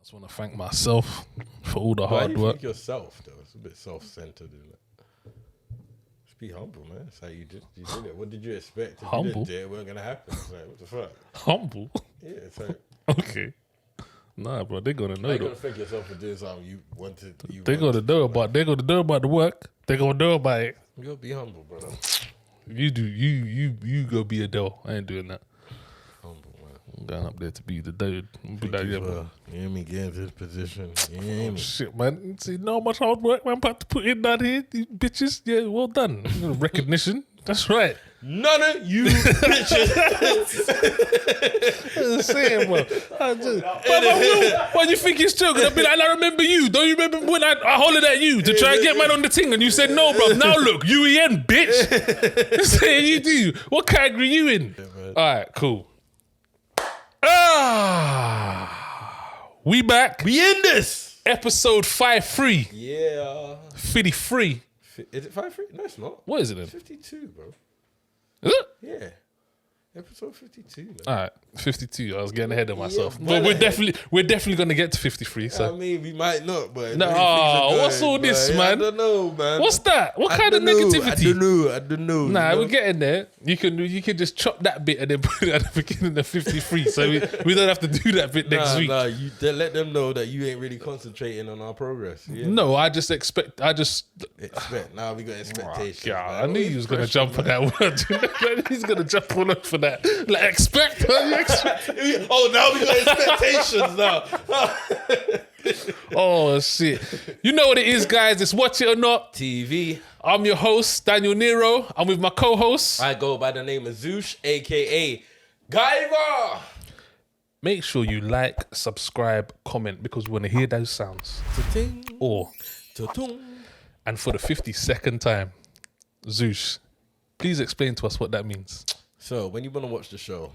just want to thank myself for all the hard Why do you work. think yourself, though? It's a bit self-centered, isn't it? Just be humble, man. That's how you did it. What did you expect? If Humble? you didn't do it, it wasn't going to happen. It's like, what the fuck? Humble? Yeah, it's like... Okay. Nah, bro, they're going to know You're though. going to thank yourself for doing something you wanted. They're going to know about the work. They're going to know about it. You got to be humble, brother. You do. You go be Adele. I ain't doing that. Humble, man. I'm going up there to be the dude. Be like, You yeah, bro. hear me get into this position. You hear me? Shit, man. See, no much hard work, man. About to put in that here, you bitches. Yeah, well done. Recognition. That's right. None of you bitches. I'm saying, bro. Why do you think it's joking? I'll be like, I remember you. Don't you remember when I hollered at you to try and get man on the thing and you said no, bro. Now look, UEN, bitch. Saying you do. What category you in? All right, cool. We back. We in this. Episode 5-3. Yeah. 53. Is it 5-3? No, it's not. What is it then? 52, bro. Is it? Yeah. Episode 52, man. All right, 52. I was getting ahead of myself. Yeah, But we're definitely going to get to 53. So. I mean, we might not, but... No, things are going, what's all this, but man? I don't know, man. What's that? What kind of negativity? I don't know. Nah, you know? we're getting there. You can just chop that bit and then put it at the beginning of 53. So we don't have to do that bit next week. Nah, let them know that you ain't really concentrating on our progress. Yeah. No, I just expect. Now we got expectations. Yeah, I knew you was gonna jump on that word. He's gonna jump all over that. Like expect. Oh, now we got expectations now. Oh shit! You know what it is, guys. It's Watch It or Not TV. I'm your host, Daniel Nero. I'm with my co-host. I go by the name of Zoosh, aka Guyver. Make sure you like, subscribe, comment because we want to hear those sounds. Ta-ting. Or, Ta-tung. and for the 52nd time, Zoosh, please explain to us what that means. So, when you want to watch the show,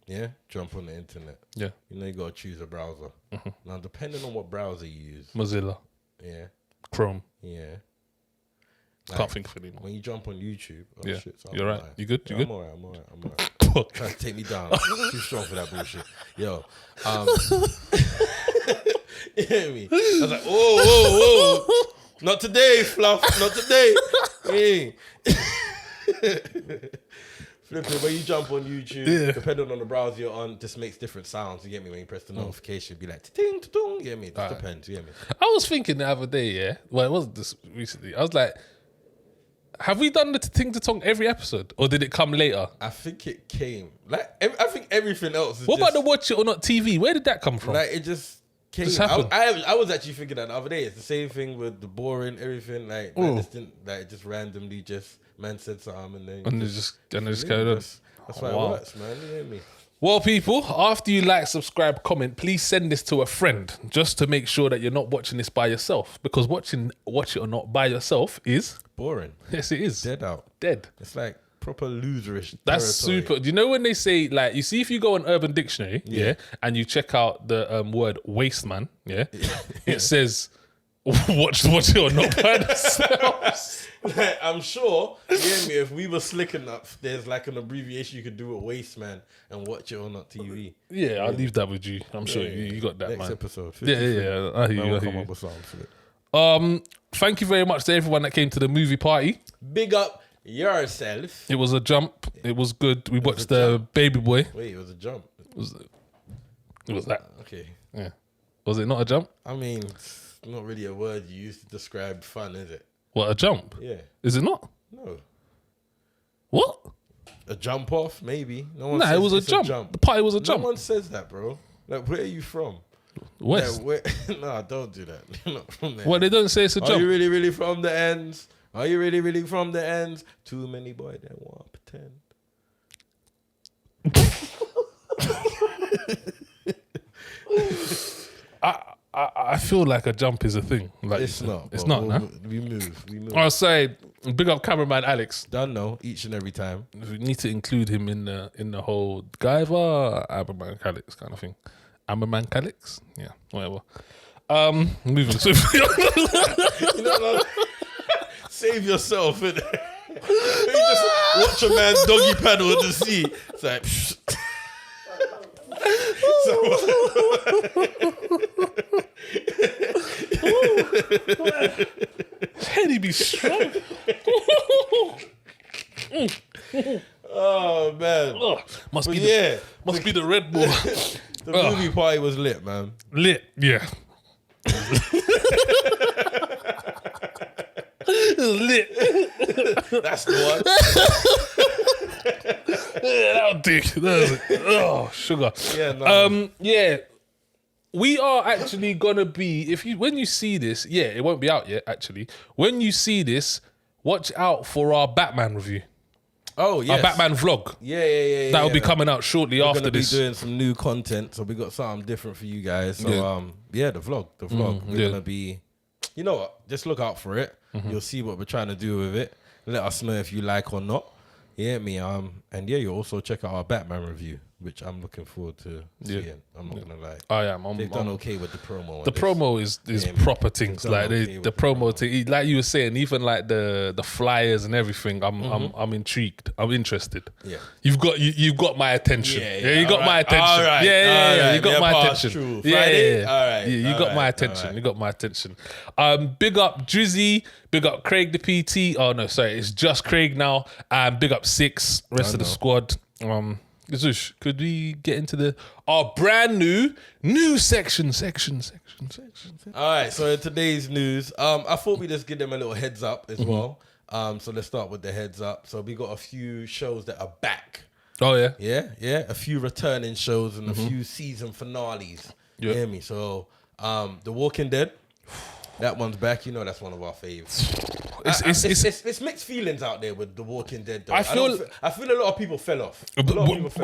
yeah, jump on the internet. Yeah. You know, you got to choose a browser. Now, depending on what browser you use, Mozilla, yeah, Chrome. yeah. Can't think of it anymore. When you jump on YouTube, Yeah. shit, so You're right. lying. You good? You good? I'm alright. Trying to take me down. Too strong for that bullshit. Yo. You hear me? I was like, whoa. Not today, Fluff. Not today. Yeah. Flipping, when you jump on YouTube, depending on the browser you're on, just makes different sounds. You get me? When you press the notification, be like, ting, ting. You get me? It just depends. You get me? I was thinking the other day, yeah. Well, it wasn't this recently. I was like, have we done the ting to tong every episode, or did it come later? I think it came. I think everything else is What just, about the Watch It or Not TV? Where did that come from? Like, it just came. Just happened. I was actually thinking that the other day. It's the same thing with the boring, everything. Like, just randomly man said something and it just carried on. That's why it works, man. You hear me? Well, people, after you like, subscribe, comment, please send this to a friend just to make sure that you're not watching this by yourself. Because Watch It or Not by yourself is... Boring. Yes, it is. Dead out. Dead. It's like proper loserish. That's territory. super. Do you know when they say, like, you see if you go on Urban Dictionary, and you check out the word waste man, it says... Watch It or Not by themselves. Like, I'm sure, you hear me, if we were slick enough, there's like an abbreviation you could do with Waste Man and Watch It or Not TV. Yeah, I'll leave that with you. I'm sure you got that, Next man. episode. Yeah. I hear you. Come up with something for it. Thank you very much to everyone that came to the movie party. Big up yourself. It was a jump. It was good. We watched the Baby Boy. Wait, it was a jump. It was that. Okay. Yeah. Was it not a jump? I mean, it's not really a word you use to describe fun, is it? What, a jump? Yeah. Is it not? No. What? A jump off, maybe. No one Nah, says it was a it's jump. The party was a jump. No one says that, bro. Like, where are you from? West. Nah, don't do that. You're not from there. Well, they don't say it's a Are jump. you really, really from the ends? Are you really, really from the ends? Too many boys that want to pretend. I feel like a jump is a thing. Like It's not. It's bro. not, nah? We move. I'll say, big up cameraman Alex. Don't know each and every time. We need to include him in the whole Guyver, Aberman Calix kind of thing. Aberman Calix? Yeah, whatever. Moving swiftly. You know, like, save yourself. Innit? You just watch a man doggy paddle in the sea. It's like, be strong. Oh man. Must be the Red Bull. The movie party was lit, man. Lit, yeah. It was lit. That's the one. Yeah, that'll do. Oh, sugar. Yeah, no. Yeah. We are actually gonna be when you see this, it won't be out yet, actually. When you see this, watch out for our Batman review. Oh, yes. Our Batman vlog. Yeah. That'll be coming out shortly after this. We're gonna be doing some new content, so we got something different for you guys. So the vlog. We're gonna be, you know what? Just look out for it. You'll see what we're trying to do with it. Let us know if you like or not. Yeah, and you'll also check out our Batman review, which I'm looking forward to seeing. I'm not gonna lie. I am. They've done okay with the promo. The promo is proper things. Like the promo thing, like you were saying, even like the flyers and everything. I'm intrigued. I'm interested. Yeah, you've got my attention. Yeah, you got my attention. All right. Yeah, you got my attention. True. Yeah. All right. Yeah, you got my attention. Right. You got my attention. Big up Drizzy. Big up Craig the PT. Oh no, sorry, it's just Craig now. Big up Six. Rest of the squad. Zush, could we get into our brand new section? All right, so in today's news, I thought we just give them a little heads up as well. So let's start with the heads up. So we got a few shows that are back. Oh yeah, yeah. A few returning shows and a few season finales. You hear me? So, The Walking Dead. That one's back. You know that's one of our faves. It's mixed feelings out there with The Walking Dead, though. I feel a lot of people fell off.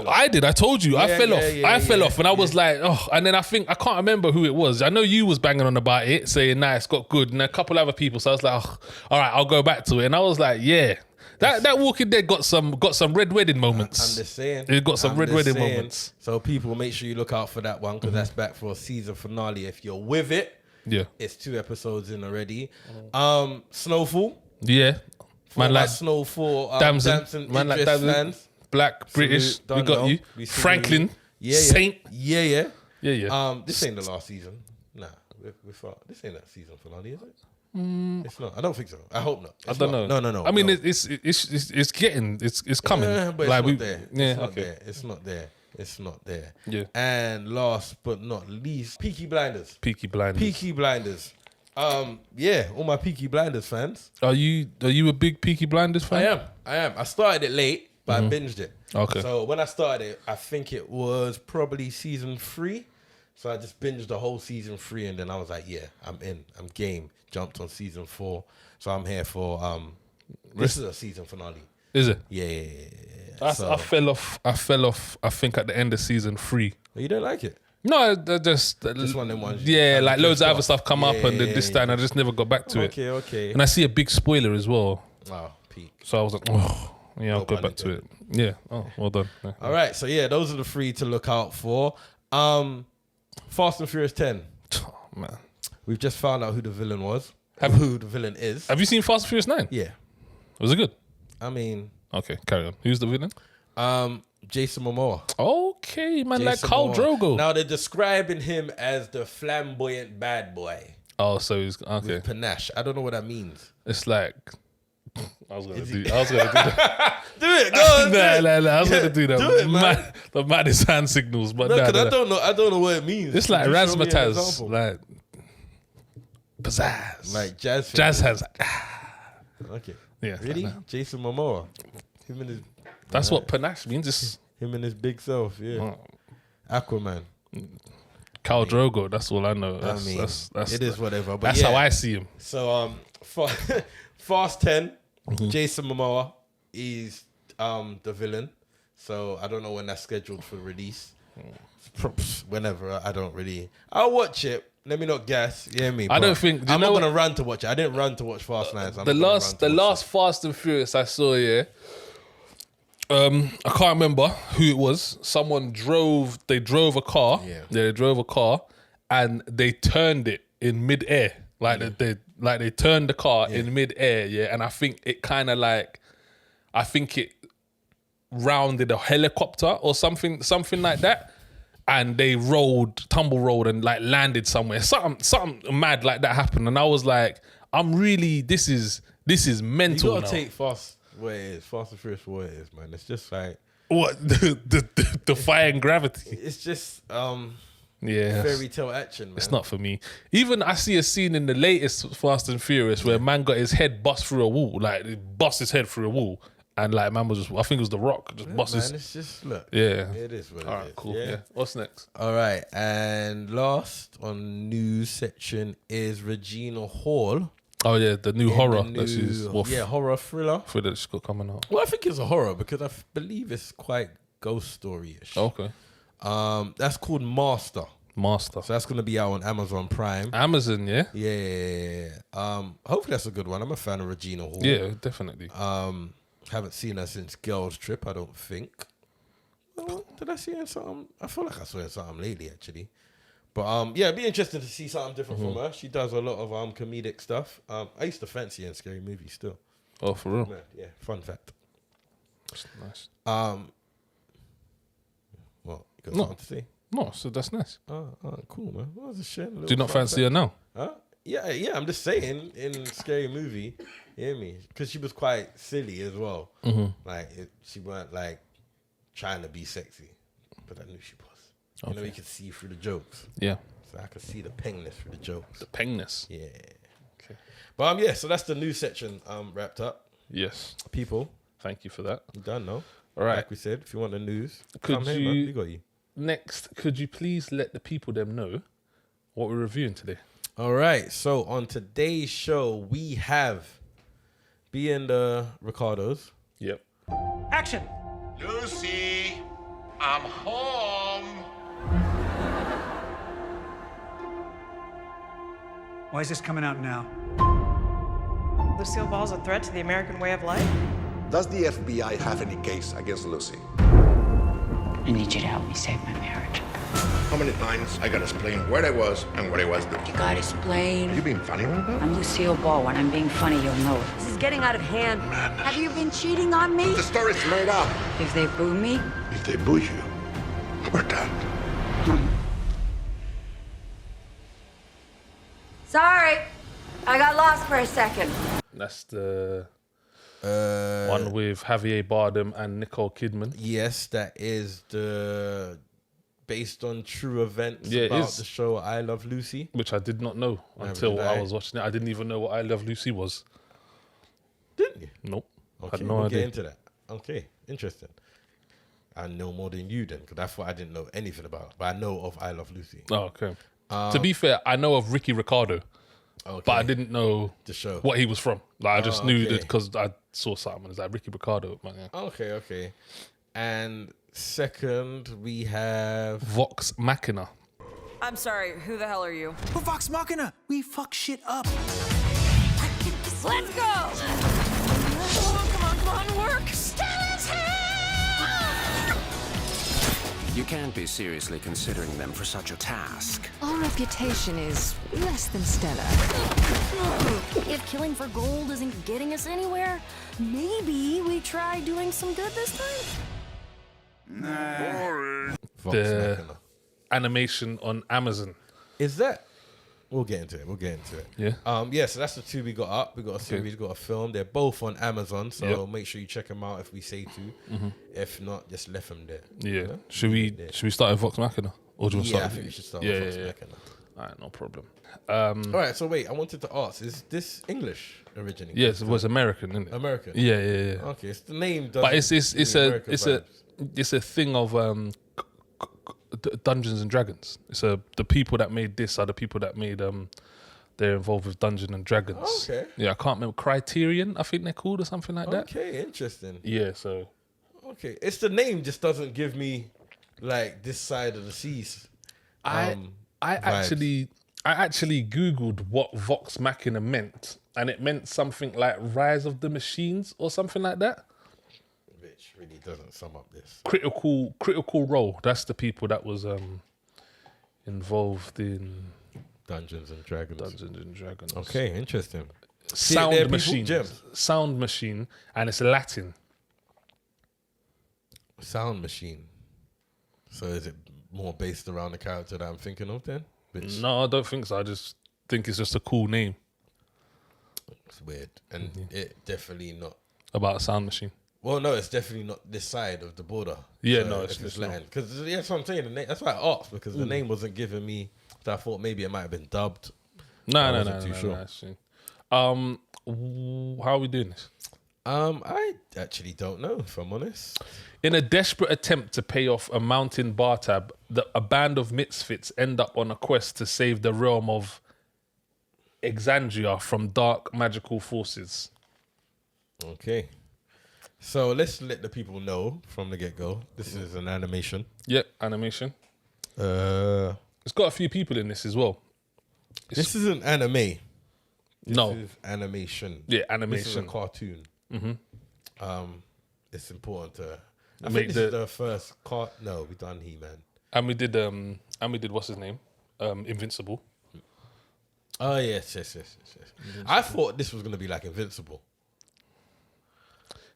I did. I told you. I fell off. I fell off, and I was like, oh. And then I can't remember who it was. I know you was banging on about it, saying, nah, it's got good, and a couple other people. So I was like, oh, all right, I'll go back to it. And I was like, yeah. That Walking Dead got some red wedding moments. I'm just saying. It got some red wedding moments. So people, make sure you look out for that one, because that's back for a season finale. If you're with it. Yeah, it's 2 episodes in already. Snowfall. Yeah, man like Snowfall. Damson, man like Damson. Black British. We got you. Franklin. Saint. Yeah. This ain't the last season. Nah, this ain't that season finale, is it? It's not. I don't think so. I hope not. I don't know. No. I mean, it's coming. But like it's not there. Yeah, It's not there. It's not there. Yeah. And last but not least, Peaky Blinders. Peaky Blinders. All my Peaky Blinders fans. Are you a big Peaky Blinders fan? I am. I started it late, but I binged it. Okay. So when I started it, I think it was probably season 3. So I just binged the whole season 3, and then I was like, yeah, I'm in. I'm game. Jumped on season 4. So I'm here for this is a season finale. Is it? Yeah. I fell off. I think at the end of season 3. You don't like it? No, just one of them ones. Yeah, like loads of other stuff come up, and then this time I just never got back to it. Okay. And I see a big spoiler as well. Wow, peak. So I was like, oh, yeah, I'll go back to it. Yeah. Oh, well done. Yeah. All right. So yeah, those are the 3 to look out for. Fast and Furious 10. Oh man, we've just found out who the villain was. Who the villain is. Have you seen Fast and Furious 9? Yeah. Was it good? I mean, okay, carry on. Who's the villain? Jason Momoa. Okay, man, like Khal Drogo. Now they're describing him as the flamboyant bad boy. Oh, so he's okay. With panache. I don't know what that means. It's like I was gonna do that. Do it. Go on. Nah. I was gonna do that. Do it, man. The maddest hand signals, but because I don't know. I don't know what it means. It's like razzmatazz, like pizzazz, like jazz hands. Okay. Yeah. Really? Jason Momoa. Him and his. That's what panache means. It's him and his big self. Yeah. Aquaman. Khal Drogo. That's all I know. That's it is whatever. But that's how I see him. So Fast 10. Jason Momoa is the villain. So I don't know when that's scheduled for release. Whenever. I'll watch it. Let me not guess. You hear me? I don't think. I'm not gonna run to watch it. I didn't run to watch Fast 9. So the last Fast and Furious I saw, I can't remember who it was. Someone drove. They drove a car. Yeah. They drove a car, and they turned it in mid-air. They turned the car in mid-air. Yeah, and I think it kind of like, I think it rounded a helicopter or something like that. And they tumble rolled and like landed somewhere. Something mad like that happened. And I was like, I'm really. This is You mental gotta now. take Fast what it is, Fast and Furious for what it is, man. It's just like What the defying gravity? it's just Yeah, fairy tale action, man. it's not for me. Even I see a scene in the latest Fast and Furious where man got his head bust through a wall, like he bust his head through a wall, and like man was just, I think it was The Rock, just bust man, his. it's just look. Yeah. It is what All it right, is. cool. Yeah. Yeah. What's next? All right, and last on news section is Regina Hall. Oh yeah, the new horror. The That's his, horror thriller. for that she's got coming out. Well, I think it's a horror because I believe it's quite ghost story-ish. Okay. That's called Master. Master. So that's gonna be out on Amazon Prime. Amazon, yeah. Yeah. Hopefully that's a good one. I'm a fan of Regina Hall. Yeah, definitely. Haven't seen her since Girls Trip, I don't think. Well, did I see her in something? I feel like I saw her in something lately, actually. But yeah, it'd be interesting to see something different from her. She does a lot of comedic stuff. I used to fancy her in Scary Movie still. Oh, for real? Yeah, fun fact. That's nice. Well, you got No. something to say? No, so that's nice. Oh, cool, man. Well, that's a shame. Do you not fancy her now? Huh? Yeah, I'm just saying, in Scary Movie, you hear me? Because she was quite silly as well. Like, she weren't, like, trying to be sexy. But I knew she was. You know, you could see through the jokes. Yeah. So I could see the pengness through the jokes. The pengness. Yeah. Okay. But, yeah, so that's the news section wrapped up. Yes. People, Thank you for that. you done, no? All right. Like we said, if you want the news, Could come here, man. We got you. Next, could you please let the people them know what we're reviewing today? All right, so on today's show, we have being the Ricardos. Yep. Action! Lucy, I'm home. Why is this coming out now? Lucille Ball's a threat to the American way of life? Does the FBI have any case against Lucy? I need you to help me save my marriage. How many times I gotta explain where I was and what I was doing? You gotta explain. You being funny right now? I'm Lucille Ball. When I'm being funny, you'll know it. This is getting out of hand. Have you been cheating on me? The story's made up. If they boo me, If they boo you, we're done. Sorry, I got lost for a second. That's the one with Javier Bardem and Nicole Kidman. Yes, that is the based on true events Yeah, it about is. the show I Love Lucy. Which I did not know Neither until did I I. was watching it. I didn't even know what I Love Lucy was. Didn't you? Nope. Okay, Had no we'll idea. get into that. Okay, interesting. I know more than you then, because that's what I didn't know anything about. But I know of I Love Lucy. Oh, okay. To be fair, I know of Ricky Ricardo, Okay. but I didn't know The show. what he was from. Like I just knew okay. that because I saw something. It's like Ricky Ricardo. Man, yeah. Okay. And second, we have Vox Machina. I'm sorry, who the hell are you? We're Vox Machina. We fuck shit up. Let's go! Come on, work! Stella's here! You can't be seriously considering them for such a task. Our reputation is less than stellar. If killing for gold isn't getting us anywhere, maybe we try doing some good this time? Vox The Machina. animation on Amazon. Is that? We'll get into it. Yeah. Yeah, so that's the two we got up. We got a series, got a film. They're both on Amazon, so Yep. make sure you check them out if we say to. If not, just left them there. Yeah. You know? Should we start with Vox Machina? Or do you want to Yeah, I start think with we should start yeah, with Vox yeah, yeah. Machina. All right, no problem. All right, so wait, I wanted to ask, is this English originally? Yes, it was American, isn't it? American? Yeah. Okay, it's the name doesn't But it's American vibes. a thing of Dungeons and Dragons. The people that made this are the people that made they're involved with Dungeons and Dragons. Okay. Yeah, I can't remember Criterion, I think they're called or something like that. Okay, interesting. Yeah, so Okay, it's the name just doesn't give me like this side of the seas. I vibes. actually googled what Vox Machina meant, and it meant something like Rise of the Machines or something like that. Which really doesn't sum up this. Critical Role. That's the people that was involved in Dungeons and Dragons. Dungeons and Dragons. Okay, interesting. they're Sound people- Machine. Jim. Sound Machine, and it's Latin. Sound Machine. So is it more based around the character that I'm thinking of then? Which, No, I don't think so. I just think it's just a cool name. It's weird, and it definitely not about a sound machine. Well, no, it's definitely not this side of the border. Yeah, so no, it's Latin. Because that's what I'm saying. That's why I asked, because the name wasn't giving me. So I thought maybe it might have been dubbed. No, sure. How are we doing this? I actually don't know, if I'm honest. In a desperate attempt to pay off a mountain bar tab, a band of misfits end up on a quest to save the realm of Exandria from dark magical forces. Okay. So let's let the people know from the get-go. This is an animation. Yep, animation. It's got a few people in this as well. This isn't anime. No. This is animation. Yeah, animation. This is a cartoon. Mm-hmm. It's important to... I think this is the first No, we done He-Man. And we did what's his name? Invincible. Oh, yes. I thought this was going to be like Invincible.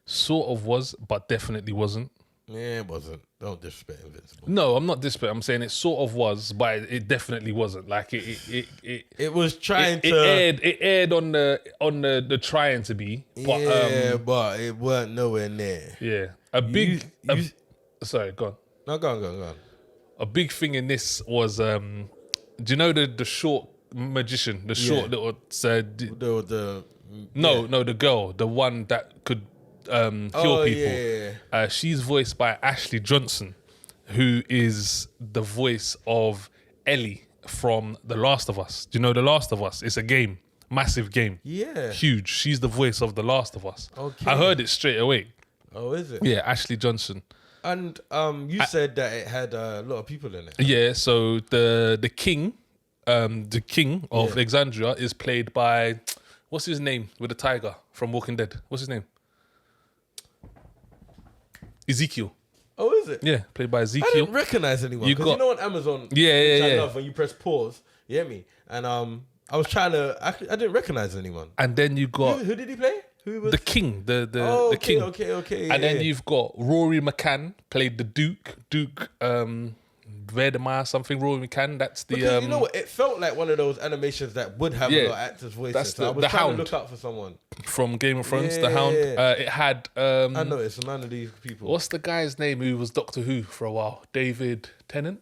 Sort of was, but definitely wasn't. Yeah, it wasn't. Don't disrespect Invincible. No, I'm not disrespect. I'm saying it sort of was, but it definitely wasn't. Like it was trying to. It aired on the trying to be. But, but it weren't nowhere near. Yeah, sorry, go on. No, go on. A big thing in this was, do you know the short magician, the short little the girl, the one that could heal people. Yeah. She's voiced by Ashley Johnson, who is the voice of Ellie from The Last of Us. Do you know The Last of Us? It's a game, massive game. Yeah. Huge. She's the voice of The Last of Us. Okay. I heard it straight away. Oh, is it? Yeah, Ashley Johnson. And you said that it had a lot of people in it. Yeah, so the king of Exandria is played by, what's his name with the tiger from Walking Dead? What's his name? Ezekiel. Oh, is it? Yeah, played by Ezekiel. I didn't recognize anyone. Because you know on Amazon, which I love, when you press pause, you hear me? And I was trying to, I didn't recognize anyone. And then you got... Who did he play? Who was... The king, the king. Okay. And then you've got Rory McCann, played the Duke Vedemar something, Rory McCann, that's the... Because you know what, it felt like one of those animations that would have a lot of actors' voices. That's so I was trying to look out for someone. From Game of Thrones, the Hound. It had... I know, it's none of these people. What's the guy's name who was Doctor Who for a while? David Tennant?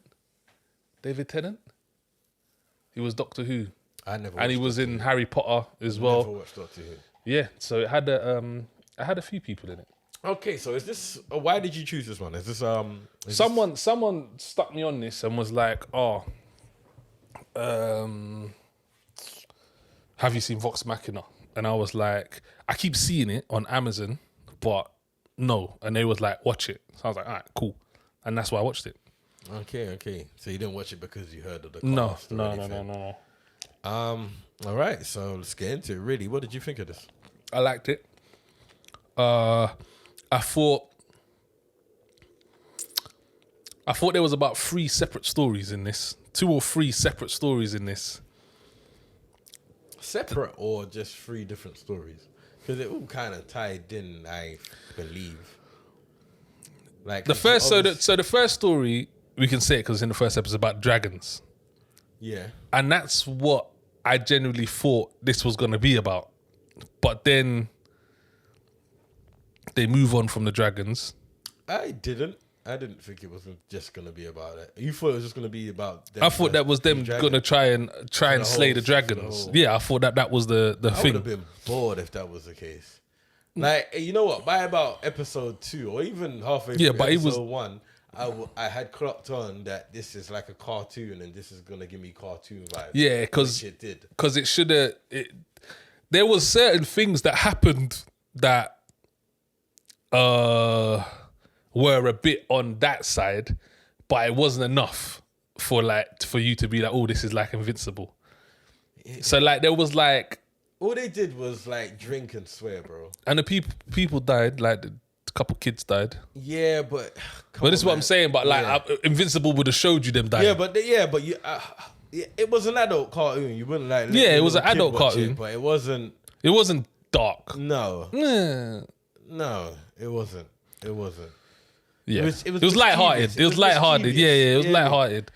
He was Doctor Who. And he was in Harry Potter as well. Never watched Doctor Who. Yeah, so it had a few people in it. Okay, so is this... why did you choose this one? Is this... Someone stuck me on this and was like, have you seen Vox Machina? And I was like, I keep seeing it on Amazon, but no. And they was like, watch it. So I was like, all right, cool. And that's why I watched it. Okay. So you didn't watch it because you heard of the cast? No. All right, so let's get into it. Really, what did you think of this? I liked it. I thought there was about 3 separate stories in this. 2 or 3 separate stories in this. Separate or just 3 different stories? Because it all kind of tied in, I believe. Like the first, so the first story, we can say it because in the first episode about dragons. Yeah. And that's what I genuinely thought this was going to be about. But then they move on from the dragons. I didn't think it was just going to be about it. You thought it was just going to be about them. I thought that was them going to try and slay the dragons. Yeah, I thought that was the thing. I would have been bored if that was the case. Like, you know what? By about episode 2 or even halfway through episode 1, I had clocked on that this is like a cartoon and this is going to give me cartoon vibes. Yeah, because it did. Because it should have... There was certain things that happened that were a bit on that side, but it wasn't enough for you to be like, oh, this is like Invincible. So like there was like... All they did was like drink and swear, bro. And the people died, like a couple kids died. Yeah, but... This is what I'm saying, but like Invincible would have showed you them dying. Yeah, but you... it was an adult cartoon. You wouldn't like... Yeah, it was an adult cartoon. But it wasn't... It wasn't dark. No. No, it wasn't. Yeah. It was lighthearted. It was lighthearted. Yeah, it was lighthearted.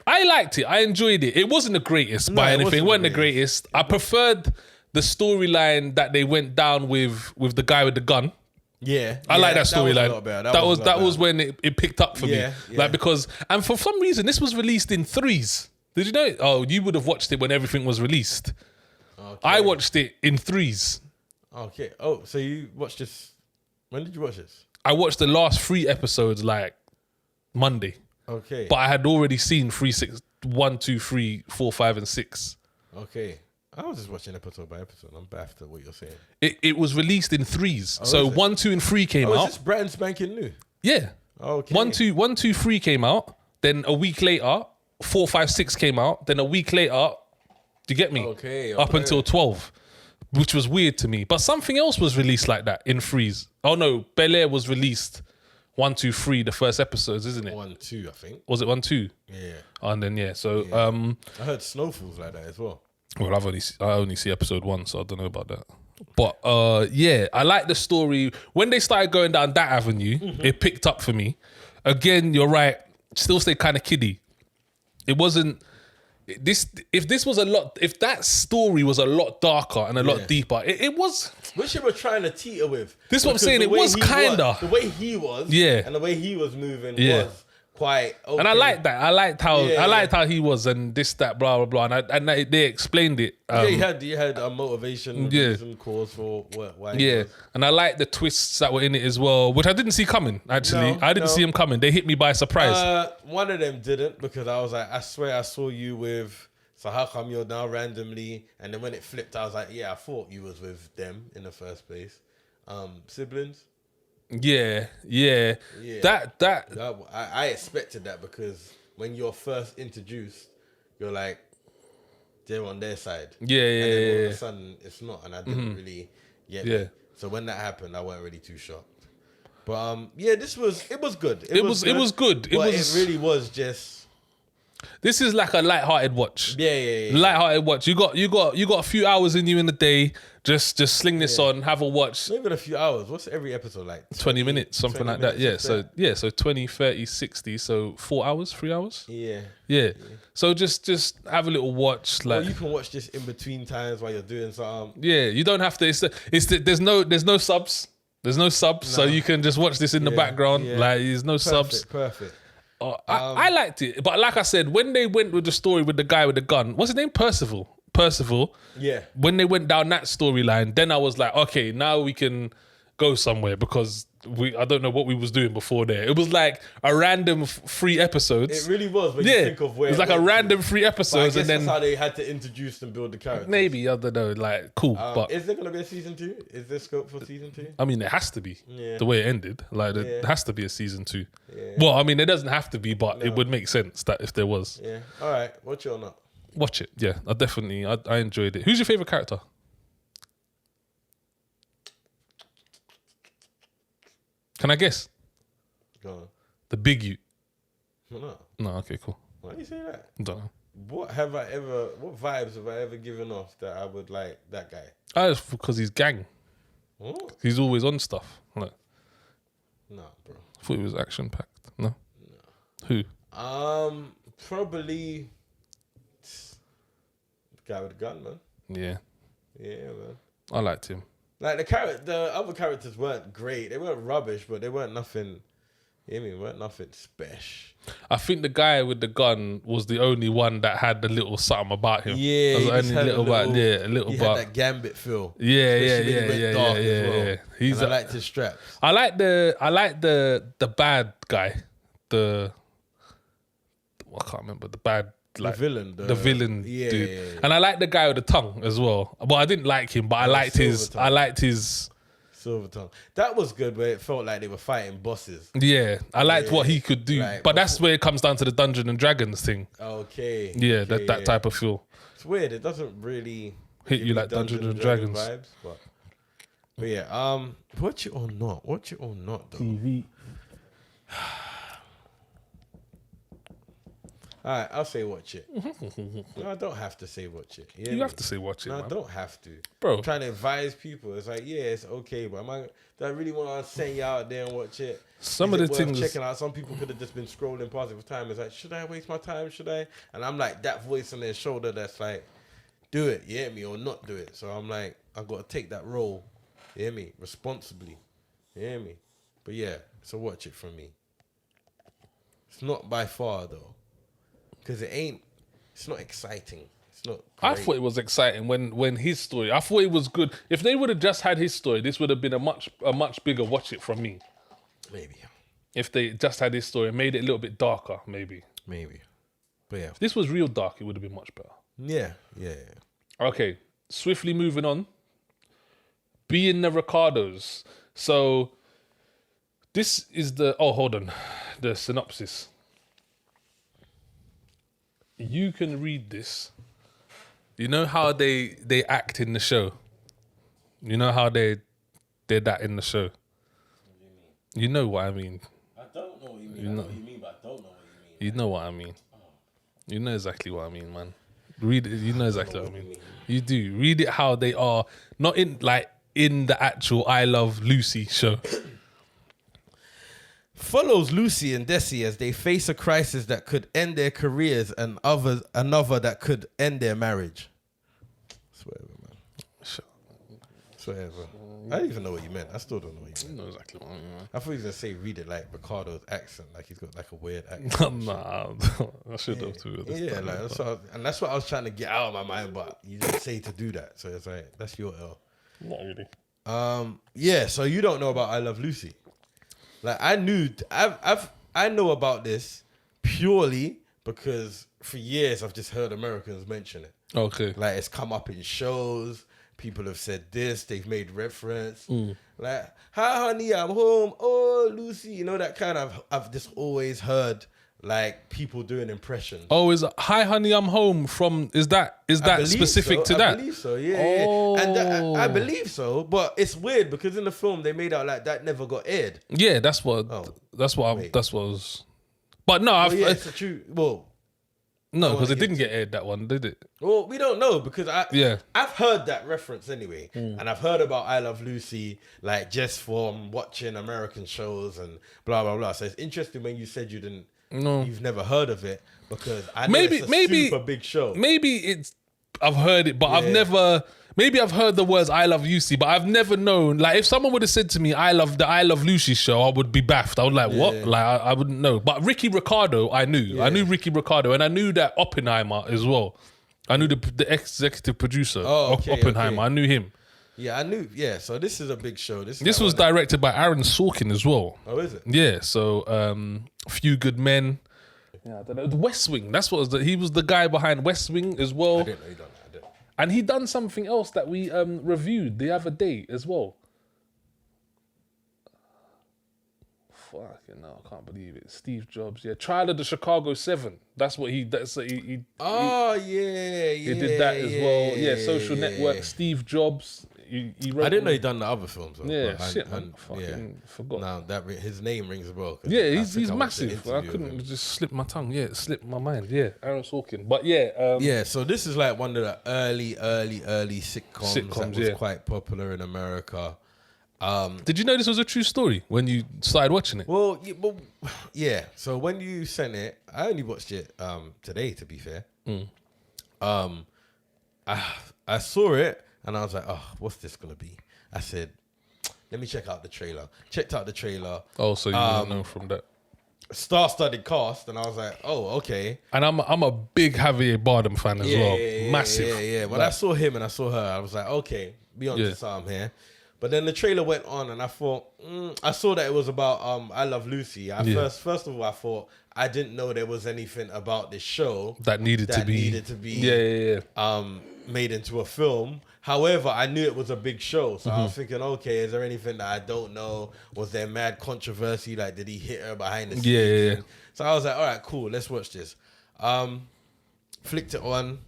I liked it. I enjoyed it. It wasn't the greatest by anything. It wasn't the greatest. I preferred the storyline that they went down with the guy with the gun. Yeah, I like that storyline. That was when it picked up for me. Yeah. Like because and for some reason this was released in threes. Did you know it? Oh, you would have watched it when everything was released. Okay. I watched it in threes. Okay. Oh, so you watched this? When did you watch this? I watched the last 3 episodes like Monday. Okay. But I had already seen 1, 2, 3, 4, 5, and 6. Okay. I was just watching episode by episode. I'm baffed at what you're saying. It was released in threes. Oh, So 1, 2, and 3 came out. Is this brand spanking new? Yeah. Okay. 1, 2, 3 came out. Then a week later, 4, 5, 6 came out. Then a week later, do you get me? Okay. Up until 12, which was weird to me. But something else was released like that in threes. Oh no, Bel Air was released 1, 2, 3, the first episodes, isn't it? 1, 2, I think. Was it 1, 2? Yeah. And then so I heard Snowfall's like that as well. Well, I only see episode 1, so I don't know about that. But I like the story. When they started going down that avenue, it picked up for me. Again, you're right. Still stay kind of kiddie. It wasn't this. If that story was a lot darker and a lot deeper, it was. Which they were trying to teeter with. This is what I'm saying. It was kinda the way he was, and the way he was moving was quite. Okay. And I liked that. I liked how he was, and this, that, blah, blah, blah. And they explained it. He had a motivation, reason, cause for why. Yeah, and I liked the twists that were in it as well, which I didn't see coming. Actually, I didn't see them coming. They hit me by surprise. One of them didn't, because I was like, I swear I saw you with. So how come you're now randomly? And then when it flipped, I was like, yeah, I thought you was with them in the first place. Siblings. Yeah. That I expected that, because when you're first introduced, you're like, they're on their side. And then all of a sudden it's not, and I didn't really get it. So when that happened, I wasn't really too shocked. But it was good. It was good. It really was just. This is like a light-hearted watch. Yeah. Light-hearted watch. You got a few hours in you in the day. Just sling this on, have a watch. Not even a few hours. What's every episode like? 20 minutes, something like that. Yeah. So 20, 30, 60. So 4 hours, 3 hours. Yeah. So just have a little watch. Like, you can watch this in between times while you're doing something. Yeah, you don't have to. There's no subs. There's no subs, so you can just watch this in the background. Yeah. Like, there's no subs. Perfect. I liked it, but like I said, when they went with the story with the guy with the gun, what's his name? Percival. Yeah. When they went down that storyline, then I was like, okay, now we can go somewhere, because I don't know what we was doing before there. It was like a random 3 episodes. It really was. When you think of where it was like a random 3 episodes, and then that's how they had to introduce and build the characters. Maybe, I don't know. Like, cool. But is there gonna be a season 2? Is there scope for season 2? I mean, it has to be. The way it ended, like, there has to be a season 2. Yeah. Well, I mean, it doesn't have to be, but it would make sense that if there was. Yeah. All right. Watch it or not? Watch it. Yeah, I enjoyed it. Who's your favorite character? Can I guess? Go on. The big you. No. Okay, cool. Why do you say that? Don't know. What vibes have I ever given off that I would like that guy? It's because he's gang. What? He's always on stuff. Like, no, bro. I thought he was action packed. No. Who? Probably the guy with the gun, man. Yeah, man. I liked him. Like the other characters weren't great. They weren't rubbish, but they weren't nothing. Weren't nothing special. I think the guy with the gun was the only one that had a little something about him. Yeah, he had that Gambit feel. Yeah. I liked his straps. I like the bad guy. I can't remember the bad. Like, the villain dude. Yeah. And I like the guy with the tongue as well. But I didn't like him, but I liked his Silver tongue. That was good, where it felt like they were fighting bosses. Yeah, I liked what he could do. Like, but that's where it comes down to the Dungeons and Dragons thing. Okay. Yeah, that type of feel. It's weird. It doesn't really hit you like Dungeons and Dragons vibes, but yeah. Watch it or not? Though. TV. All right, I'll say watch it. No, I don't have to say watch it. You have to say watch it, No, man. I don't have to. Bro. I'm trying to advise people. It's like, yeah, it's okay, but do I really want to send you out there and watch it? Some Is of it the worth things... checking out. Some people could have just been scrolling past it for time. It's like, should I waste my time? Should I? And I'm like that voice on their shoulder that's like, do it, you hear me, or not do it. So I'm like, I've got to take that role, you hear me, responsibly, you hear me. But yeah, so watch it from me. It's not by far though, because it's not exciting. It's not great. I thought it was exciting when his story. I thought it was good. If they would have just had his story, this would have been a much bigger watch it from me. Maybe. If they just had his story and made it a little bit darker, maybe. But yeah. If this was real dark, it would have been much better. Yeah. Okay, swiftly moving on. Being the Ricardos. So this is the synopsis. You can read this. You know how they act in the show. You know how they did that in the show. You know what I mean. I don't know what you mean. I know what you mean, but I don't know what you mean. You know what I mean. You know exactly what I mean, man. Read it. You know exactly what I mean. You do. Read it how they are. Not in the actual I Love Lucy show. Follows Lucy and Desi as they face a crisis that could end their careers and another that could end their marriage. Swear, man. Swear. I don't even know what you meant. I still don't know what you meant. You know exactly what I mean, man. I thought he was going to say read it like Ricardo's accent, like he's got like a weird accent. Nah, I should have too. Yeah, like that's what I was trying to get out of my mind, but you didn't say to do that. So it's like, that's your L. Not really. Yeah, so you don't know about I Love Lucy. Like I know about this purely because for years I've just heard Americans mention it. Okay. Like it's come up in shows. People have said this. They've made reference. Like, hi honey, I'm home. Oh, Lucy, you know that kind of. I've just always heard like people doing impressions. Oh, is Hi Honey, I'm Home from? Is that specific to that? I believe so. Yeah. Oh. And I believe so, but it's weird because in the film they made out like that never got aired. Yeah, that's what was. But no, it's a true. Well, no, because it didn't get aired, that one, did it? Well, we don't know because I've heard that reference anyway, and I've heard about I Love Lucy like just from watching American shows and blah blah blah. So it's interesting when you said you didn't. No, you've never heard of it because I know it's a super big show. Maybe I've heard it, but I've never. Maybe I've heard the words "I love Lucy," but I've never known. Like, if someone would have said to me, "I love Lucy" show," I would be baffed. I would like, what? Like, I wouldn't know. But Ricky Ricardo, I knew. Yeah. I knew Ricky Ricardo, and I knew that Oppenheimer as well. I knew the executive producer of Oppenheimer. Okay. I knew him. Yeah, I knew. Yeah, so this is a big show. This was directed by Aaron Sorkin as well. Oh, is it? Yeah. So, Few Good Men. Yeah, I don't know. The West Wing. That's what he was the guy behind West Wing as well. I didn't know he done that. I didn't. And he done something else that we reviewed the other day as well. Fucking no, I can't believe it. Steve Jobs, yeah. Trial of the Chicago 7. That's what he. Oh yeah. He did that as well. Yeah, Social Network. Steve Jobs. He wrote. I didn't know he done the other films. Though, yeah, shit, man. Fucking forgot. Now that his name rings a bell. Yeah, he's massive. I couldn't just slip my tongue. Yeah, it slipped my mind. Yeah, Aaron Sorkin. But yeah. Yeah, so this is like one of the early sitcoms that was quite popular in America. Did you know this was a true story when you started watching it? Well, yeah. So when you sent it, I only watched it today. To be fair, I saw it and I was like, "Oh, what's this gonna be?" I said, "Let me check out the trailer." Checked out the trailer. Oh, so you don't know from that star-studded cast, and I was like, "Oh, okay." And I'm a big Javier Bardem fan as well. Massive. Yeah. When I saw him and I saw her, I was like, "Okay, be on to something here." But then the trailer went on, and I thought, I saw that it was about I Love Lucy. First of all, I thought I didn't know there was anything about this show that needed to be made into a film. However, I knew it was a big show, so I was thinking, okay, is there anything that I don't know? Was there mad controversy? Like, did he hit her behind the scenes? Yeah. So I was like, all right, cool, let's watch this. Flicked it on.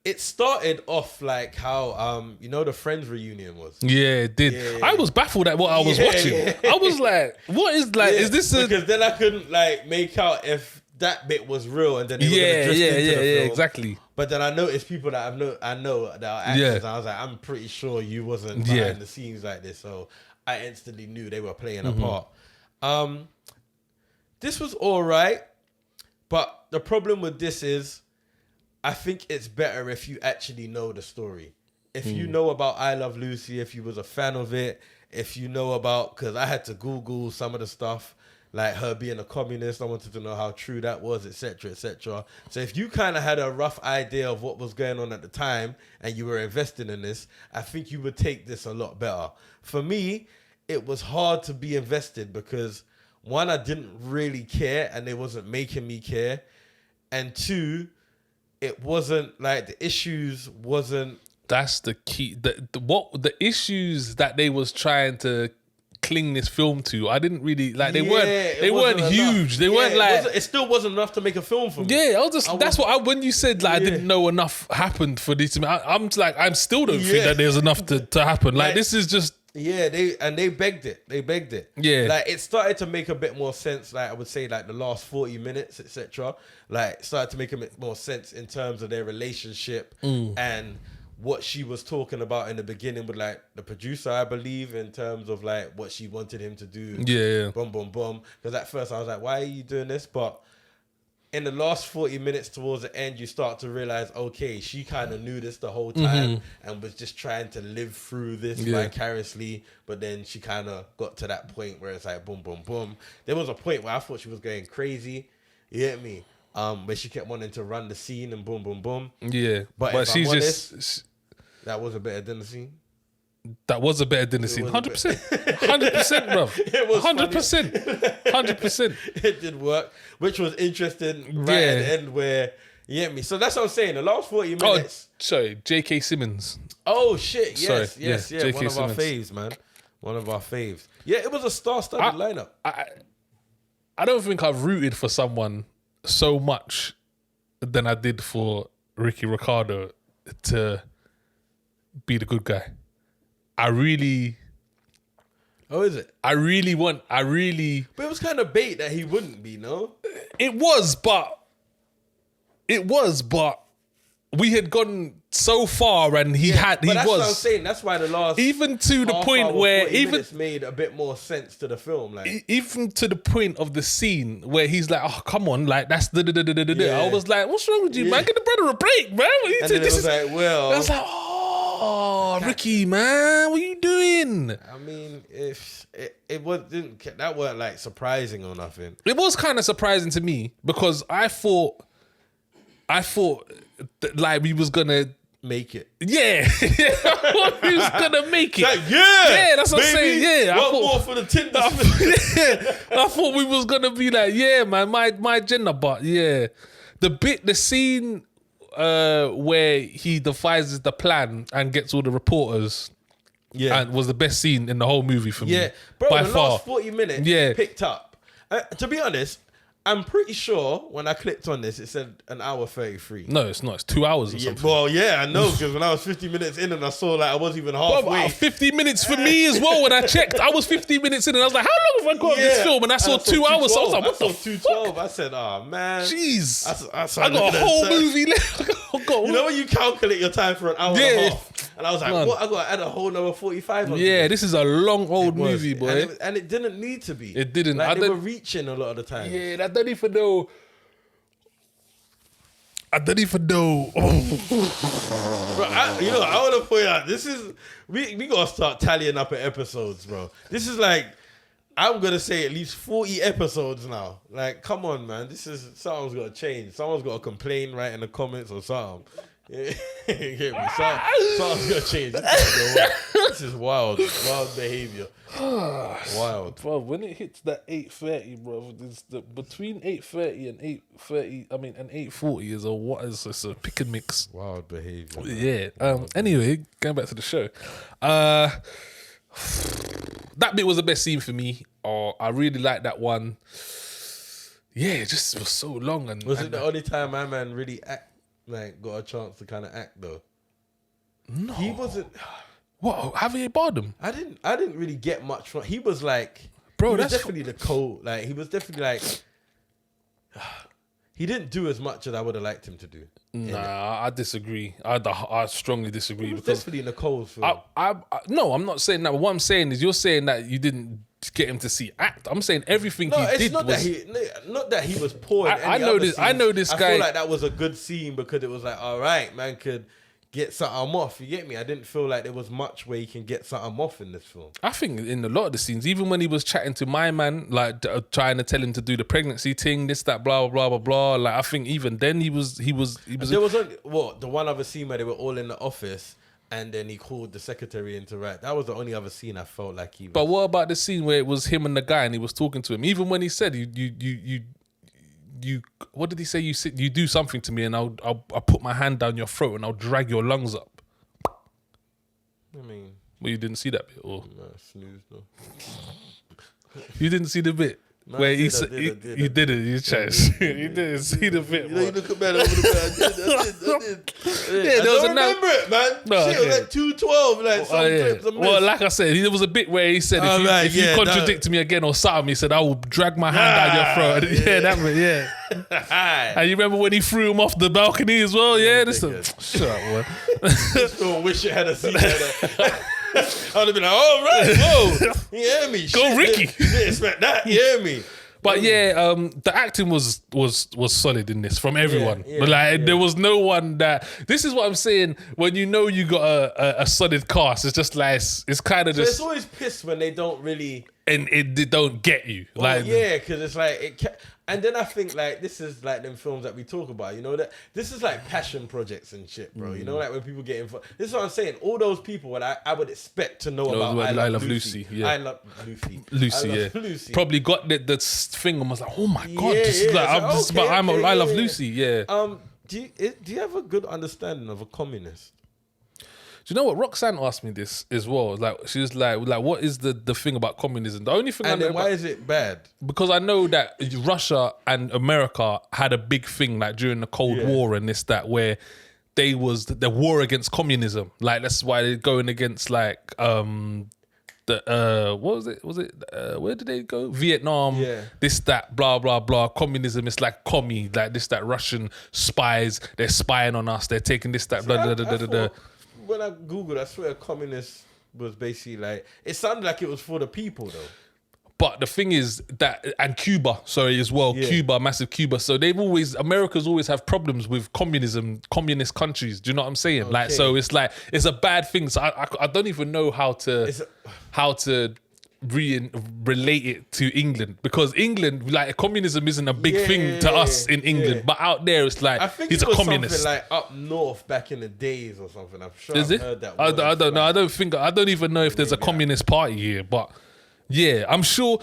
it started off like how you know the Friends reunion was. Yeah, it did. Yeah. I was baffled at what I was watching. Yeah. I was like, what is like? Is this a? Because then I couldn't like make out if that bit was real, and then they were gonna drift into the film. exactly. But then I noticed people that I know that are actors, and I was like, I'm pretty sure you wasn't behind the scenes like this, so I instantly knew they were playing a part. This was all right, but the problem with this is, I think it's better if you actually know the story. If you know about I Love Lucy, if you was a fan of it, if you know about, because I had to Google some of the stuff, like her being a communist, I wanted to know how true that was, etc., etc. So if you kind of had a rough idea of what was going on at the time and you were investing in this, I think you would take this a lot better. For me, it was hard to be invested because, one, I didn't really care and it wasn't making me care. And two, it wasn't like the issues wasn't... That's the key. The issues that they was trying to cling this film to, I didn't really like. They weren't huge. They weren't like. It still wasn't enough to make a film for me. Yeah, when you said like I didn't know enough happened for this. I'm still don't think that there's enough to happen. Like this is just. Yeah, they begged it. They begged it. Yeah. Like it started to make a bit more sense, like I would say like the last 40 minutes, etc. Like started to make a bit more sense in terms of their relationship and what she was talking about in the beginning with like the producer, I believe, in terms of like what she wanted him to do. Yeah. Boom, boom, boom. Because at first I was like, why are you doing this? But in the last 40 minutes towards the end, you start to realize, okay, she kind of knew this the whole time and was just trying to live through this vicariously. But then she kind of got to that point where it's like, boom, boom, boom. There was a point where I thought she was going crazy. You get me? Where she kept wanting to run the scene and boom, boom, boom. Yeah. But she's honest, that was a better dinner scene. That was a better dinner scene. 100%. 100%, bro. It was 100%. 100%. It did work, which was interesting at the end where, you get me? So that's what I'm saying. The last 40 minutes. Oh, sorry. J.K. Simmons. Oh, shit. Yes, Sorry. yes. J.K. One of Simmons. our faves, man. One of our faves. Yeah, it was a star-studded lineup. I don't think I've rooted for someone so much than I did for Ricardo to be the good guy. I really... Oh, is it? But it was kind of bait that he wouldn't be, no? It was, but we had gone so far and that's what I'm saying. That's why the last... Even to the point where... It's made a bit more sense to the film. Like even to the point of the scene where he's like, oh, come on, like, that's the... I was like, what's wrong with you, man? Get the brother a break, man. And then it was like, well... I was like, oh, Ricky, man, what are you doing? I mean, if it wasn't... That weren't, like, surprising or nothing. It was kind of surprising to me because I thought like we was gonna make it. Yeah. I thought we was gonna make it. Like, that's what I'm saying. Yeah. What more for the Tinder? I thought we was gonna be like, yeah, man, my gender, but yeah. The scene where he devises the plan and gets all the reporters. Yeah. And was the best scene in the whole movie for me. Yeah. Bro, by the far. last 40 minutes picked up. To be honest, I'm pretty sure when I clicked on this, it said an hour 33. No, it's not. It's 2 hours or something. Well, yeah, I know, because when I was 50 minutes in and I saw like I wasn't even halfway. 50 minutes for me as well. When I checked, I was 50 minutes in and I was like, how long have I got this film? And I saw 2 hours. So I was like, what the fuck? 2:12. I said, oh, man. Jeez. I got a whole movie left. You know when you calculate your time for an hour and a half? And I was like, what? I got to add a whole another 45 on this is a long old movie, boy. And it didn't need to be. It didn't. Like, they were reaching a lot of the time. Yeah, I don't even know. Bro, I want to point out, this is... We got to start tallying up episodes, bro. This is like... I'm going to say at least 40 episodes now. Like, come on, man. Something's got to change. Someone's got to complain, right, in the comments or something. Yeah. Get me? Something's got to change. This is wild. Wild behavior. Wild. Bro, when it hits that 8:30, bro, between 8:30 and 8:30, and 8:40 is a pick and mix. Wild behavior. Yeah. Anyway, going back to the show. That bit was the best scene for me. I really liked that one. Yeah, it just was so long. Was it the only time my man really like got a chance to kind of act though? No, he wasn't. What, Javier Bardem? I didn't really get much from. He was like, bro, he was that's definitely the cold. Like he was definitely like. He didn't do as much as I would have liked him to do. Nah, I disagree. I strongly disagree. He was because definitely Nicole's film. no, I'm not saying that. But what I'm saying is, you're saying that you didn't get him to see act. I'm saying everything he did not was. Not that he was poor. I know this. I know this guy. I feel like that was a good scene because it was like, all right, man could get something off. You get me? I didn't feel like there was much where you can get something off in this film. I think in a lot of the scenes, even when he was chatting to my man, like trying to tell him to do the pregnancy thing, this, that, blah, blah, blah, blah. Like I think even then he was. There was only the one other scene where they were all in the office. And then he called the secretary in to write. That was the only other scene I felt like he was. But what about the scene where it was him and the guy and he was talking to him? Even when he said, you what did he say? You do something to me and I'll put my hand down your throat and I'll drag your lungs up. I mean... Well, you didn't see that bit? Or? No, snooze, no. You didn't see the bit? No, where you didn't, you changed. You didn't see the bit. You know, you look at man over the bit. I did. Yeah, there was I don't remember it, man. No, shit, it was like 212, like some clips I missed. Well, like I said, there was a bit where he said, if you contradict me again or something, he said, I will drag my hand down your throat. Yeah, that bit, yeah. And you remember when he threw him off the balcony as well? Yeah, this shut up, man. This film wish it had a scene like that. I would have been like, oh, right, whoa, you hear me? Go shit, Ricky. Didn't expect that, you hear me? But yeah, the acting was solid in this from everyone. But there was no one that. This is what I'm saying. When you know you got a solid cast, it's just like it's kind of just. It's always pissed when they don't really. And it don't get you. Well, because it's like and then I think like this is like them films that we talk about, you know, that this is like passion projects and shit, bro. You know, like when people get involved. This is what I'm saying. All those people what I would expect to know about I Love Lucy. Yeah. I Love Lucy. Lucy. Probably got the thing and was like, oh my god, this is like I Love Lucy. Yeah. Do you have a good understanding of a communist? Do you know what? Roxanne asked me this as well. Like she was like, what is the thing about communism? The only thing I know why is it bad? Because I know that Russia and America had a big thing like during the Cold War and this that where the war against communism. Like that's why they're going against like what was it? Where did they go? Vietnam. Yeah. This that blah blah blah. Communism. It's like commie. Like this that Russian spies. They're spying on us. They're taking this that blah blah blah blah. When I Googled, I swear communist was basically like, it sounded like it was for the people though. But the thing is that, and Cuba, as well, Cuba, massive Cuba. So America's always have problems with communist countries. Do you know what I'm saying? Okay. Like, so it's like, it's a bad thing. So I don't even know how to relate it to England, because England, like communism isn't a big thing to us in England, but out there it's like I think he's it was a communist. Something like up north back in the days or something. I'm sure I've heard that. I don't know. I don't even know if there's a communist party here, but yeah, I'm sure.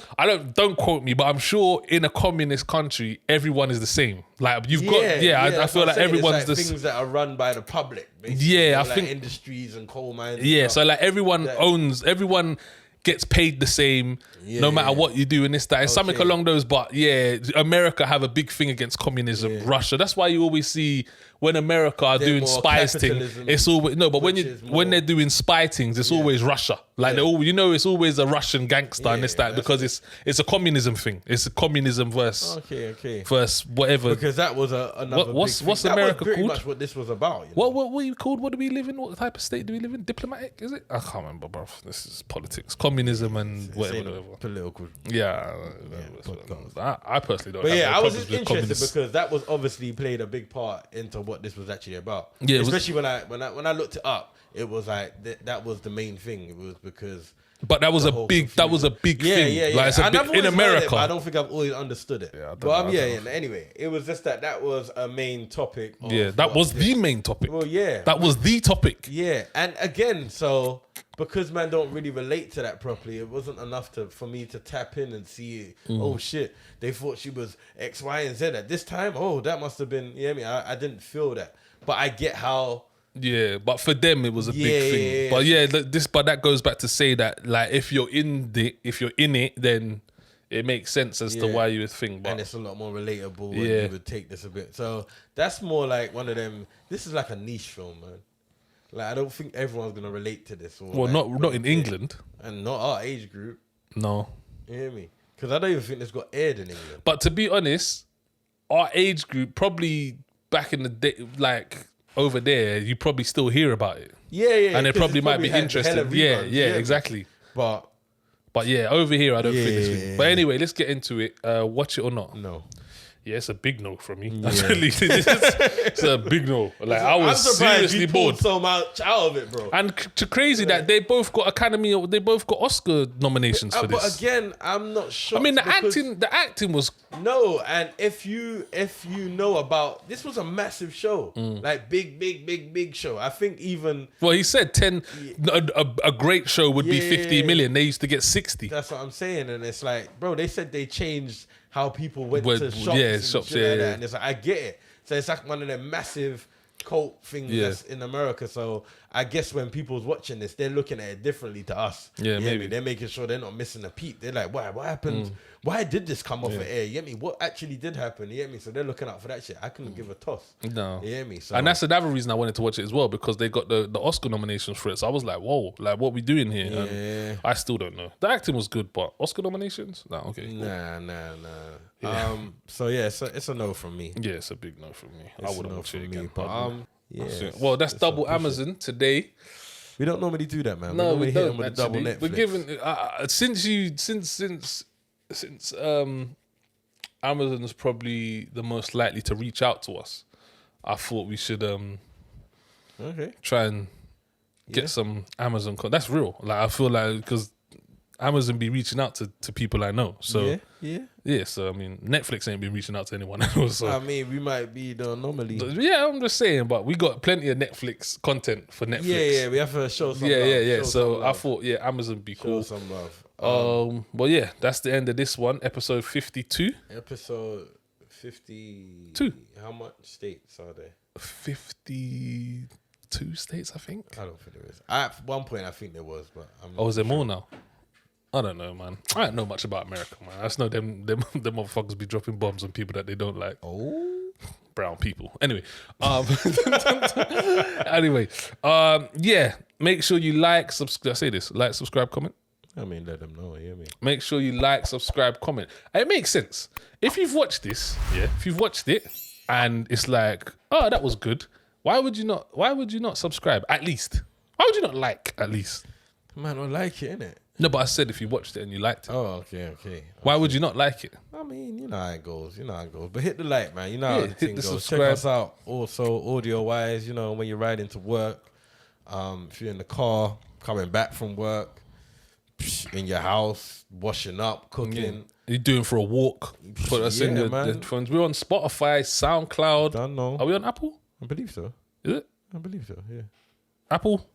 Don't quote me, but I'm sure in a communist country everyone is the same. Like you've got I feel like everyone's like things that are run by the public. Basically. Yeah, I think industries and coal mines. Yeah, so like everyone gets paid the same no matter what you do and this, that. It's something along those, but yeah, America have a big thing against communism. Russia. That's why you always see when America are doing spy things, it's always but when they're doing spy things, it's always Russia. Like it's always a Russian gangster and this, that, because it's a communism thing. It's a communism versus whatever. Because that was another what's big thing. America that was pretty called? much what this was about. You know? What are you called? What do we live in? What type of state do we live in? Diplomatic, is it? I can't remember, bro. This is politics, communism, and whatever. Political. Yeah, I personally don't. But I was just interested because that was obviously played a big part into what this was actually about. Yeah, especially when I looked it up, it was like that was the main thing. It was because. But that was a big thing. Yeah. Like it's a big, in America. I don't think I've always understood it. Anyway, it was just that was a main topic. That was the main topic. Well, yeah. That was the topic. Yeah. And again, so because man don't really relate to that properly, it wasn't enough for me to tap in and see, oh shit, they thought she was X, Y, and Z at this time. Oh, that must have been, I didn't feel that. But I get how. Yeah, but for them it was a big thing. But but that goes back to say that like if you're in it, then it makes sense as to why you would think. But and it's a lot more relatable. And you would take this a bit. So that's more like one of them. This is like a niche film, man. Like I don't think everyone's gonna relate to this. Or well, like, not in England, and not our age group. No, you hear me? Because I don't even think this got aired in England. But to be honest, our age group probably back in the day, like over there, you probably still hear about it. Yeah, and it probably might be interesting. Yeah, exactly. But yeah, over here I don't think this thing. But anyway, let's get into it. Watch it or not? No. Yeah, it's a big no from me. Yeah. It's a big no. Like I was seriously bored. So much out of it, bro. And crazy that they both got they both got Oscar nominations for this. But again, I'm not sure. I mean, the acting was no. And if you know about this, was a massive show, like big show. I think even he said 10. A great show would be 50 million. They used to get 60. That's what I'm saying, and it's like, bro, they said they changed how people went to shops, and it's like, I get it. So it's like one of them massive cult things that's in America. So I guess when people's watching this, they're looking at it differently to us. Yeah, maybe they're making sure they're not missing a peep. They're like, why? What happened? Why did this come off the air? You get me? What actually did happen? You get me? So they're looking out for that shit. I couldn't give a toss. No. You get me? So, and that's another reason I wanted to watch it as well, because they got the Oscar nominations for it. So I was like, whoa, like what we doing here? Yeah. And I still don't know. The acting was good, but Oscar nominations? No, okay. Cool. Nah. Yeah. So yeah, it's a no from me. Yeah, it's a big no from me. I wouldn't watch it again. But well, that's double Amazon today. We don't normally do that, man. No, we hit don't. them with a double Netflix. We're giving since Amazon's probably the most likely to reach out to us. I thought we should try and get some Amazon. That's real. Like I feel like because Amazon be reaching out to people I know. So yeah. So I mean, Netflix ain't been reaching out to anyone else. So. I mean, we might be the anomaly. Yeah, I'm just saying, but we got plenty of Netflix content for Netflix. Yeah, we have to show some love. Yeah. So I thought, Amazon be cool. Show some love. Well, yeah, that's the end of this one, episode 52. Episode 52. How much states are there? 52 states, I think. I don't think there is. At one point, I think there was, but I'm is there more now? I don't know, man. I don't know much about America, man. I just know them motherfuckers be dropping bombs on people that they don't like. Oh, brown people. Anyway, yeah. Make sure you like, subscribe. I say this: like, subscribe, comment. I mean, let them know. Yeah, me. Make sure you like, subscribe, comment. It makes sense if you've watched this. Yeah, if you've watched it and it's like, oh, that was good. Why would you not? Why would you not subscribe? At least. Why would you not like? At least. Man, I like it, innit? No, but I said if you watched it and you liked it. Oh, okay. Why would you not like it? I mean, you know how it goes. But hit the like, man. You know how the thing goes. Subscribe. Check us out also audio-wise, when you're riding to work, if you're in the car, coming back from work, in your house, washing up, cooking. You're doing for a walk. Put us in the phones. We're on Spotify, SoundCloud. Don't know. Are we on Apple? I believe so. Is it? I believe so, yeah. Apple?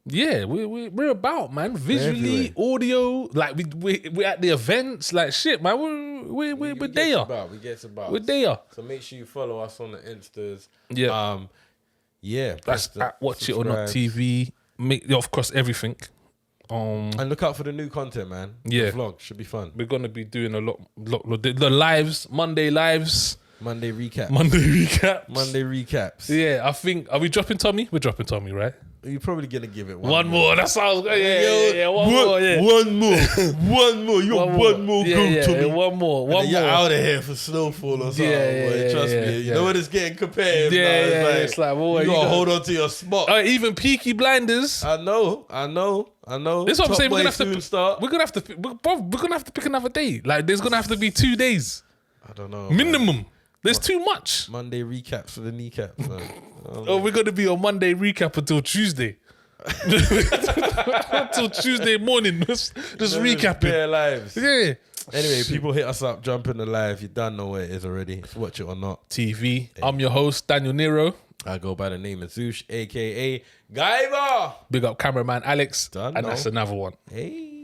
Yeah, we're about, man. Visually, audio, like we're at the events, like shit, man. We're there. We get about. We're there. So make sure you follow us on the Instas. Yeah. That's at Watch It or Not TV. Of course, everything. And look out for the new content, man. Yeah, the vlog should be fun. We're gonna be doing a lot the lives, Monday lives. Monday recaps. Yeah, I think, are we dropping Tommy? We're dropping Tommy, right? You're probably gonna give it one more. That sounds good. Yeah. One more. One more. You got one more. Yeah, one more. You're out of here for Snowfall or something. Trust me. You know what it's getting competitive. It's like, you gotta hold on to your spot. Even Peaky Blinders. I know. This is what I'm saying. We're gonna have to pick another day. Like, there's gonna have to be 2 days. I don't know. Minimum. Man. There's too much. Monday recaps for the kneecaps, man. We're going to be on Monday recap until Tuesday. Until Tuesday morning. Just recapping. Bare lives. Yeah. Anyway, people hit us up, jump in the live. You done know where it is already. Watch it or not. TV. I'm your host, Daniel Nero. I go by the name of Zoosh, a.k.a. Guyver. Big up cameraman Alex. That's another one. Hey.